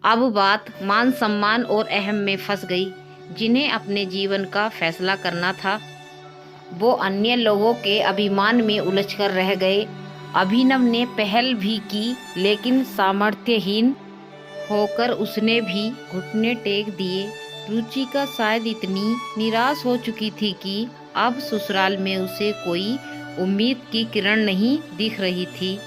अब बात मान सम्मान और अहम में फंस गई। जिन्हें अपने जीवन का फैसला करना था वो अन्य लोगों के अभिमान में उलझकर रह गए। अभिनव ने पहल भी की, लेकिन सामर्थ्यहीन होकर उसने भी घुटने टेक दिए। रुचिका शायद इतनी निराश हो चुकी थी कि अब ससुराल में उसे कोई उम्मीद की किरण नहीं दिख रही थी।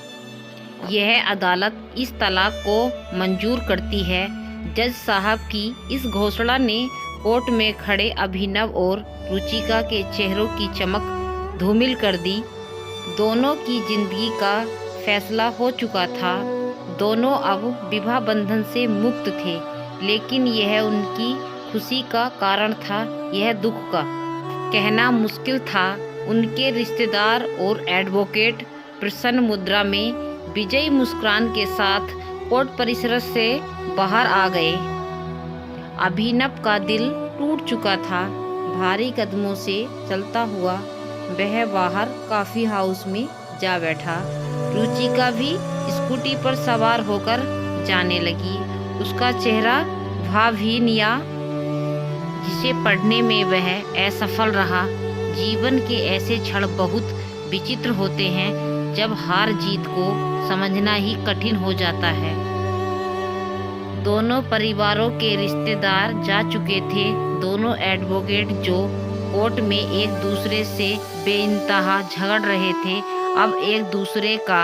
यह अदालत इस तलाक को मंजूर करती है। जज साहब की इस घोषणा ने कोर्ट में खड़े अभिनव और रुचिका के चेहरों की चमक धूमिल कर दी। दोनों की जिंदगी का फैसला हो चुका था। दोनों अब विवाह बंधन से मुक्त थे, लेकिन यह उनकी खुशी का कारण था, यह दुख का कहना मुश्किल था। उनके रिश्तेदार और एडवोकेट प्रसन्न मुद्रा में विजयी मुस्कान के साथ कोर्ट परिसर से बाहर आ गए। अभिनव का दिल टूट चुका था। भारी कदमों से चलता हुआ वह बाहर कॉफी हाउस में जा बैठा। रुचिका भी स्कूटी पर सवार होकर जाने लगी। उसका चेहरा भावहीन या जिसे पढ़ने में वह असफल रहा। जीवन के ऐसे क्षण बहुत विचित्र होते हैं जब हार जीत को समझना ही कठिन हो जाता है। दोनों परिवारों के रिश्तेदार जा चुके थे। दोनों एडवोकेट जो कोर्ट में एक दूसरे से बेइंतहा झगड़ रहे थे, अब एक दूसरे का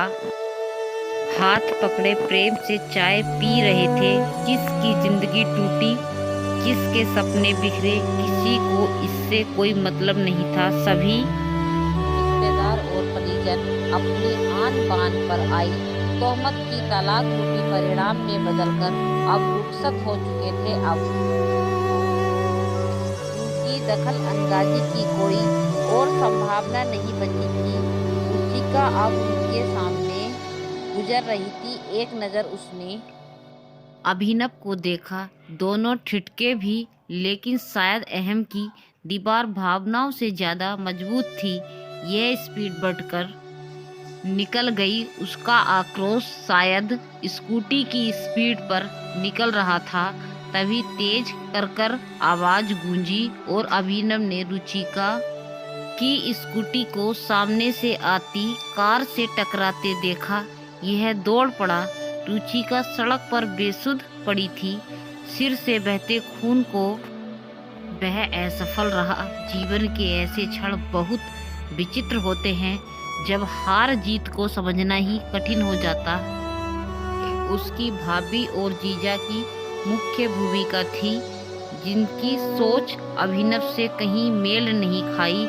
हाथ पकड़े प्रेम से चाय पी रहे थे। किसकी जिंदगी टूटी, किसके सपने बिखरे, किसी को इससे कोई मतलब नहीं था। सभी रिश्तेदार और परिजन अपनी आन बान पर आई तोहमत की तलाक रूपी परिणाम में बदलकर अब रुखसत हो चुके थे। अब उनकी दखल अंदाजी की कोई और संभावना नहीं बची थी। रुचिका अब उनके सामने गुजर रही थी। एक नज़र उसने अभिनव को देखा। दोनों ठिठके भी, लेकिन शायद अहम की दीवार भावनाओं से ज़्यादा मजबूत थी। यह स्पीड बढ़कर निकल गई। उसका आक्रोश शायद स्कूटी की स्पीड पर निकल रहा था। तभी तेज कर आवाज गूंजी और अभिनव ने रुचिका की स्कूटी को सामने से आती कार से टकराते देखा। यह दौड़ पड़ा। रुचिका सड़क पर बेसुध पड़ी थी, सिर से बहते खून को वह असफल रहा। जीवन के ऐसे क्षण बहुत विचित्र होते हैं जब हार जीत को समझना ही कठिन हो जाता। उसकी भाभी और जीजा की मुख्य भूमिका थी, जिनकी सोच अभिनव से कहीं मेल नहीं खाई।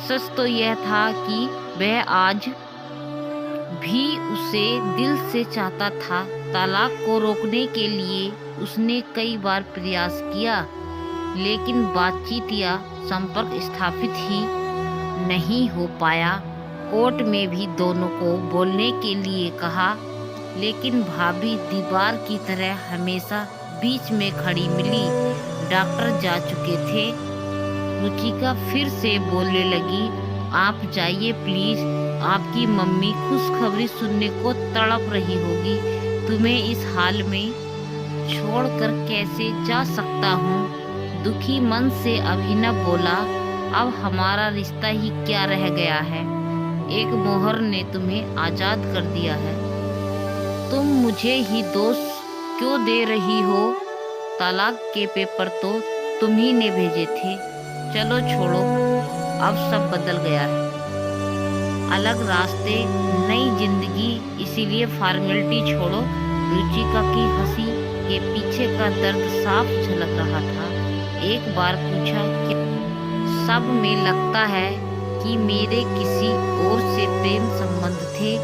सच तो यह था कि वह आज भी उसे दिल से चाहता था। तलाक को रोकने के लिए उसने कई बार प्रयास किया, लेकिन बातचीत या संपर्क स्थापित ही नहीं हो पाया। कोर्ट में भी दोनों को बोलने के लिए कहा, लेकिन भाभी दीवार की तरह हमेशा बीच में खड़ी मिली। डॉक्टर जा चुके थे। रुचिका फिर से बोलने लगी, आप जाइए प्लीज, आपकी मम्मी खुशखबरी सुनने को तड़प रही होगी। तुम्हें इस हाल में छोड़कर कैसे जा सकता हूँ। दुखी मन से अभिनव बोला, अब हमारा रिश्ता ही क्या रह गया है। एक मोहर ने तुम्हें आजाद कर दिया है। तुम मुझे ही दोष क्यों दे रही हो। तलाक के पेपर तो तुम ही ने भेजे थे। चलो छोड़ो, अब सब बदल गया है। अलग रास्ते, नई जिंदगी, इसीलिए फॉर्मेलिटी छोड़ो। रुचिका की हंसी के पीछे का दर्द साफ झलक रहा था। एक बार पूछा, क्या सब में लगता है कि मेरे किसी और से प्रेम संबंध थे।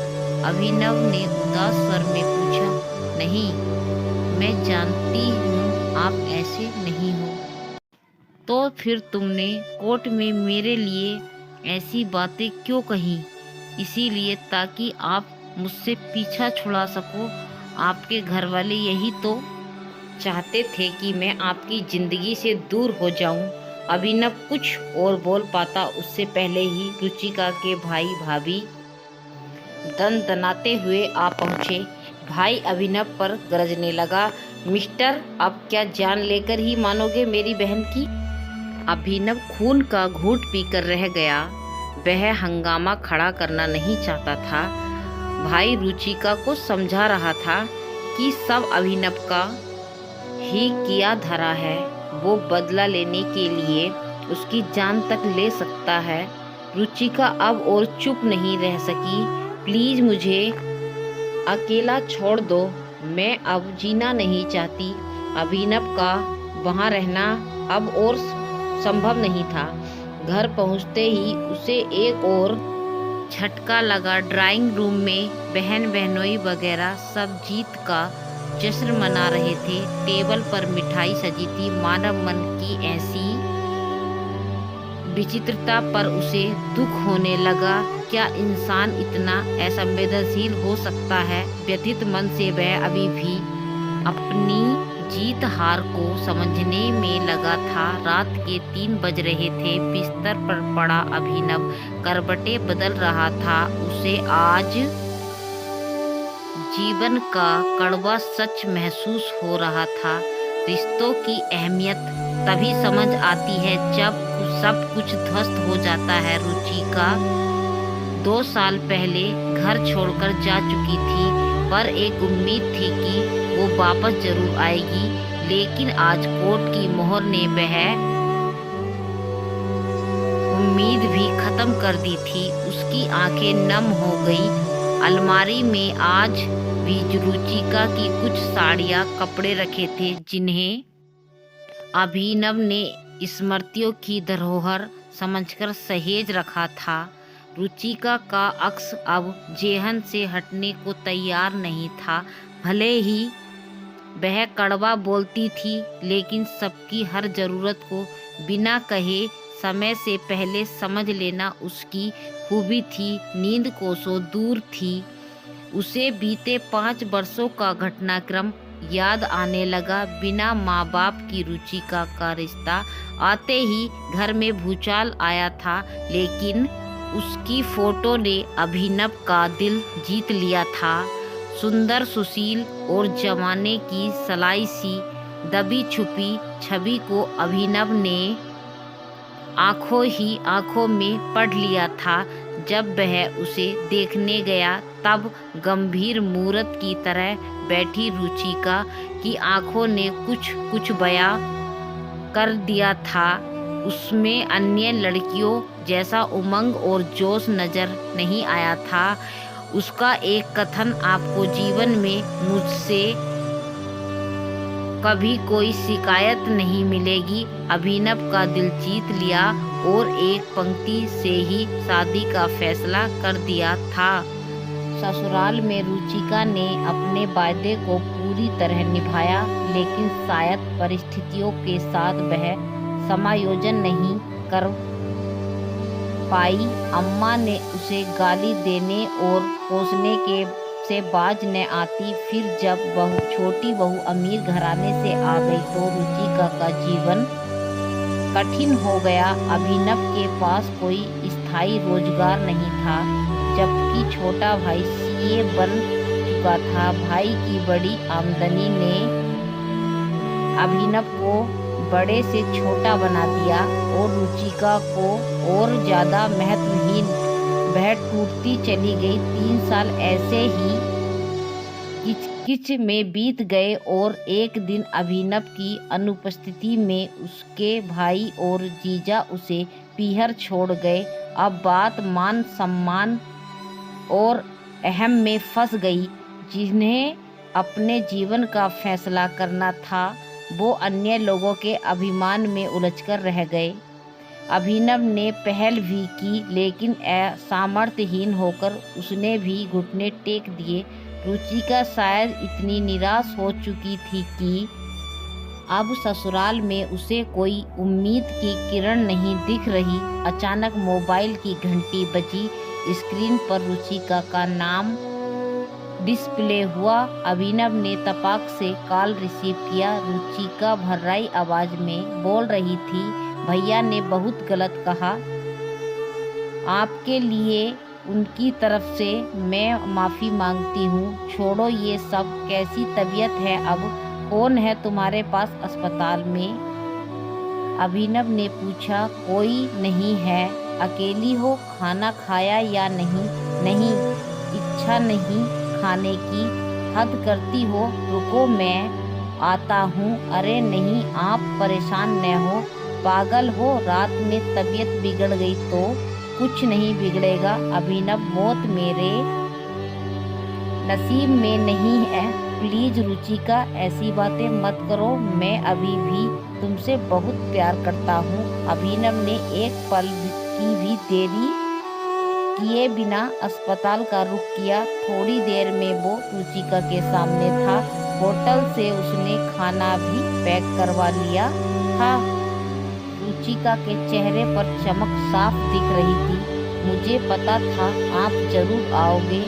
अभिनव ने उदास स्वर में पूछा, नहीं, मैं जानती हूँ आप ऐसे नहीं हो। तो फिर तुमने कोर्ट में मेरे लिए ऐसी बातें क्यों कही। इसीलिए ताकि आप मुझसे पीछा छुड़ा सको। आपके घर वाले यही तो चाहते थे कि मैं आपकी ज़िंदगी से दूर हो जाऊं। अभिनव कुछ और बोल पाता उससे पहले ही रुचिका के भाई भाभी दनाते हुए आ पहुँचे। भाई अभिनव पर गरजने लगा, मिस्टर, अब क्या जान लेकर ही मानोगे मेरी बहन की? अभिनव खून का घूंट पीकर रह गया। वह हंगामा खड़ा करना नहीं चाहता था। भाई रुचिका को समझा रहा था कि सब अभिनव का ही किया धरा है। वो बदला लेने के लिए उसकी जान तक ले सकता है। रुचिका अब और चुप नहीं रह सकी। प्लीज मुझे अकेला छोड़ दो, मैं अब जीना नहीं चाहती। अभिनव का वहाँ रहना अब और संभव नहीं था। घर पहुँचते ही उसे एक और झटका लगा। ड्राइंग रूम में बहन बहनोई वगैरह सब जीत का जश्न मना रहे थे। टेबल पर मिठाई सजी थी। मानव मन की ऐसी विचित्रता पर उसे दुख होने लगा। क्या इंसान इतना असंवेदनशील हो सकता है? व्यथित मन से वह अभी भी अपनी जीत हार को समझने में लगा था। रात के 3 बज रहे थे। बिस्तर पर पड़ा अभिनव करवटें बदल रहा था। उसे आज जीवन का कड़वा सच महसूस हो रहा था। रिश्तों की अहमियत तभी समझ आती है जब सब कुछ ध्वस्त हो जाता है। रुचिका 2 साल पहले घर छोड़कर जा चुकी थी, पर एक उम्मीद थी कि वो वापस जरूर आएगी। लेकिन आज कोर्ट की मोहर ने वह उम्मीद भी खत्म कर दी थी। उसकी आंखें नम हो गई। अलमारी में आज भी रुचिका की कुछ साड़ियाँ कपड़े रखे थे जिन्हें अभिनव ने स्मृतियों की धरोहर समझकर सहेज रखा था। रुचिका का अक्स अब जेहन से हटने को तैयार नहीं था। भले ही वह कड़वा बोलती थी, लेकिन सबकी हर ज़रूरत को बिना कहे समय से पहले समझ लेना उसकी खूबी थी। नींद कोसों दूर थी। उसे बीते 5 वर्षों का घटनाक्रम याद आने लगा। बिना माँ बाप की रुचिका का रिश्ता आते ही घर में भूचाल आया था, लेकिन उसकी फोटो ने अभिनव का दिल जीत लिया था। सुंदर, सुशील और जमाने की सलाई सी दबी छुपी छवि को अभिनव ने आंखों ही आंखों में पढ़ लिया था। जब वह उसे देखने गया तब गंभीर मूरत की तरह बैठी रुचिका की आंखों ने कुछ कुछ बयां कर दिया था। उसमें अन्य लड़कियों जैसा उमंग और जोश नजर नहीं आया था। उसका एक कथन, आपको जीवन में मुझसे कभी कोई शिकायत नहीं मिलेगी, अभिनव का दिल जीत लिया और एक पंक्ति से ही शादी का फैसला कर दिया था। ससुराल में रुचिका ने अपने वायदे को पूरी तरह निभाया, लेकिन शायद परिस्थितियों के साथ वह समायोजन नहीं कर पाई। अम्मा ने उसे गाली देने और कोसने के से बाज न आती। फिर जब छोटी बहू अमीर घराने से आ गई तो रुचिका का जीवन कठिन हो गया। अभिनव के पास कोई स्थायी रोजगार नहीं था, जबकि छोटा भाई सीए बन चुका था। भाई की बड़ी आमदनी ने अभिनव को बड़े से छोटा बना दिया और रुचिका को और ज़्यादा महत्वहीन। वह टूटती चली गई। 3 साल ऐसे ही किच-किच में बीत गए और एक दिन अभिनव की अनुपस्थिति में उसके भाई और जीजा उसे पीहर छोड़ गए। अब बात मान सम्मान और अहम में फंस गई। जिन्हें अपने जीवन का फैसला करना था, वो अन्य लोगों के अभिमान में उलझकर रह गए। अभिनव ने पहल भी की, लेकिन सामर्थ्यहीन होकर उसने भी घुटने टेक दिए। रुचिका शायद इतनी निराश हो चुकी थी कि अब ससुराल में उसे कोई उम्मीद की किरण नहीं दिख रही। अचानक मोबाइल की घंटी बजी। स्क्रीन पर रुचिका का नाम डिस्प्ले हुआ। अभिनव ने तपाक से कॉल रिसीव किया। रुचिका भर्राई आवाज में बोल रही थी, भैया ने बहुत गलत कहा। आपके लिए उनकी तरफ से मैं माफ़ी मांगती हूँ। छोड़ो ये सब, कैसी तबीयत है अब? कौन है तुम्हारे पास अस्पताल में? अभिनव ने पूछा। कोई नहीं है। अकेली हो? खाना खाया या नहीं? नहीं, इच्छा नहीं खाने की। हद करती हो। रुको मैं आता हूँ। अरे नहीं, आप परेशान न हो। पागल हो? रात में तबीयत बिगड़ गई तो? कुछ नहीं बिगड़ेगा अभिनव, मौत मेरे नसीब में नहीं है। प्लीज रुचिका, ऐसी बातें मत करो। मैं अभी भी तुमसे बहुत प्यार करता हूँ। अभिनव ने एक पल की भी देरी किए बिना अस्पताल का रुख किया। थोड़ी देर में वो रुचिका के सामने था। होटल से उसने खाना भी पैक करवा लिया था। रुचिका के चेहरे पर चमक साफ दिख रही थी। मुझे पता था आप जरूर आओगे।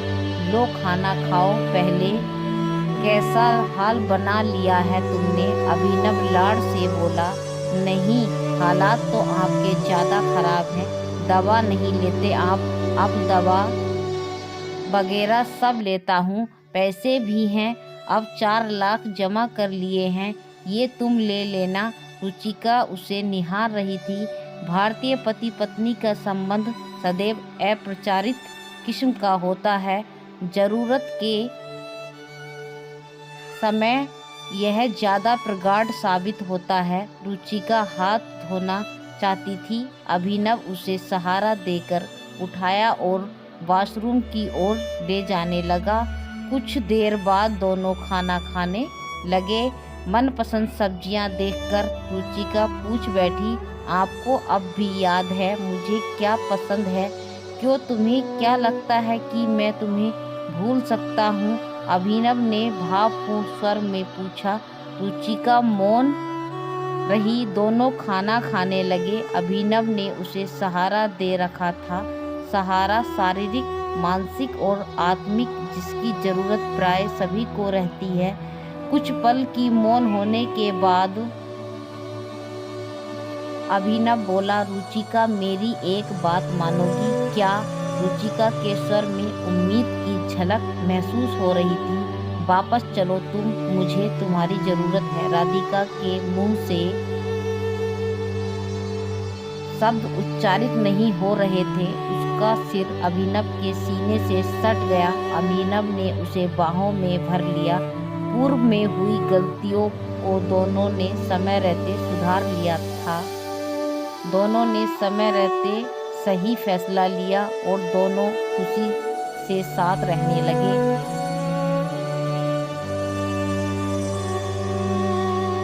लो खाना खाओ पहले। कैसा हाल बना लिया है तुमने? अभिनव लाड़ से बोला। नहीं, हालात तो आपके ज़्यादा खराब हैं। दवा नहीं लेते आप? अब दवा वगैरह सब लेता हूँ। पैसे भी हैं, अब 4 लाख जमा कर लिए हैं। ये तुम ले लेना। रुचिका उसे निहार रही थी। भारतीय पति पत्नी का संबंध सदैव अप्रचारित किस्म का होता है। जरूरत के समय यह ज़्यादा प्रगाढ़ साबित होता है। रुचिका हाथ धोना चाहती थी। अभिनव उसे सहारा देकर उठाया और वॉशरूम की ओर ले जाने लगा। कुछ देर बाद दोनों खाना खाने लगे। मनपसंद सब्जियां देखकर रुचिका पूछ बैठी। आपको अब भी याद है मुझे क्या पसंद है? क्यों, तुम्हें क्या लगता है कि मैं तुम्हें भूल सकता हूँ? अभिनव ने भावपूर्ण स्वर में पूछा। रुचिका मौन रही। दोनों खाना खाने लगे। अभिनव ने उसे सहारा दे रखा था। सहारा शारीरिक, मानसिक और आत्मिक, जिसकी जरूरत प्राय सभी को रहती है। कुछ पल की मौन होने के बाद अभिनव बोला। रुचिका, मेरी एक बात मानोगी क्या? रुचिका के स्वर में उम्मीद की झलक महसूस हो रही थी। वापस चलो तुम, मुझे तुम्हारी जरूरत है। राधिका के मुंह से शब्द उच्चारित नहीं हो रहे थे। उसका सिर अभिनव के सीने से सट गया। अभिनव ने उसे बाहों में भर लिया। पूर्व में हुई गलतियों को दोनों ने समय रहते सुधार लिया था। दोनों ने समय रहते सही फैसला लिया और दोनों खुशी से साथ रहने लगे।